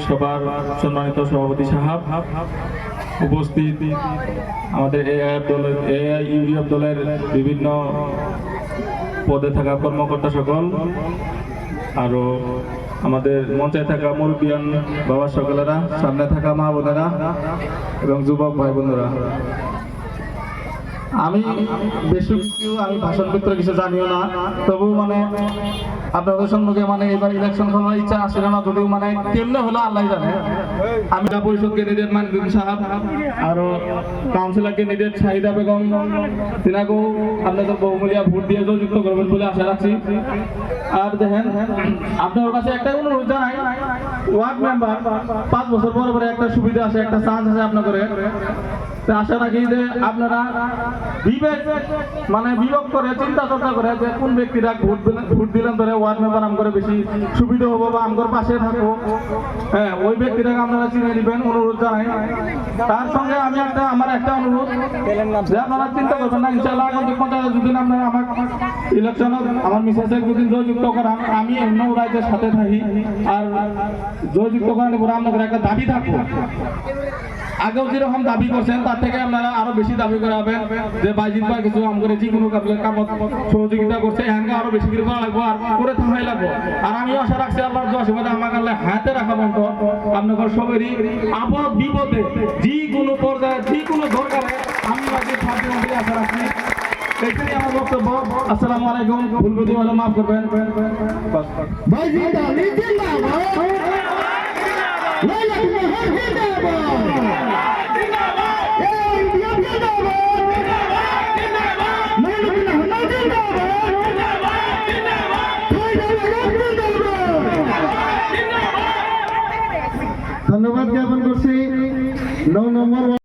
সবার সম্মানিত সভাপতি সাহেব, উপস্থিত আমাদের এআইইউডিএফ দলের বিভিন্ন পদে থাকা কর্মকর্তা সকল, আরো আমাদের মঞ্চে থাকা মুরব্বিয়ান বাবা সকলেরা, সামনে থাকা মা বোনেরা এবং যুবক ভাই বোনেরা, আমি বেশি কিছু ভাষণ ক্ষেত্রে কিছু জানিও না, তবু আপনাদের সম্মুখে এবার ইলেকশন করার ইচ্ছা আসে না, যদিও কেমনে হলো আল্লাহ জানে। আমি পরিষদ ক্যান্ডিডেট মানিদুল সাহেব আর কাউন্সিলর ক্যান্ডিডেট শাহিদা বেগম তিনাকেও আপনাদের বহুমূল্যা ভোট দিয়ে যুক্ত করবেন বলে আশা রাখছি। আর দেখেন, আপনার কাছে একটা অনুরোধ জানাই, ওয়ার্ড মেম্বার 5 বছর পরে পরে একটা সুবিধা আছে, একটা চান্স আছে আপনাদের। আশা রাখি যে আপনারা বিবেক করে চিন্তা চর্চা করে যে কোন ব্যক্তিরা ভোট দিলেন ধরে ওয়ার্ড মেম্বার আমগরে বেশি সুবিধা হবো বা আমগর পাশে থাকবো, হ্যাঁ ওই ব্যক্তিটাকে আপনারা চিনে নেবেন, অনুরোধ জানাই। তার সঙ্গে আমি আমার একটা অনুরোধ যে আপনারা চিন্তা করবেন না, ইনশাআল্লাহ আগামী 50 দিন আপনারা আমার ইলেকশন আমার মিসেসের দুদিন জয়যুক্ত করান, আমি অন্য রাজ্যের সাথে থাকি। আর জয়যুক্ত করানোর পরে আপনাদের একটা দাবি থাকবো, আগেও যেরকম দাবি করছেন তার থেকে আপনারা আরো বেশি দাবি করাবেন যে বাইজিৎ ভাই কিছু আমাদের যে কোনো কামত সহযোগিতা করছে, এখানকে আরো বেশি করে করা লাগবো আর করে থাকাই লাগবো। আর আমি আশা রাখছি আল্লাহর দোয়া সেবাদে আমার আল্লাহ হাতে রাখা বন্ধ আপনাদের সবারই আপদ বিপদে যে কোনো পর্যায়ে যে কোনো দরকারে আমি আশা রাখছি। এটাই আমার বক্তব্য। আসসালামু আলাইকুম, ভুল বুদ্ধি হলে মাফ করবেন। ধন্যবাদ জ্ঞাপন করছি। 9 নম্বর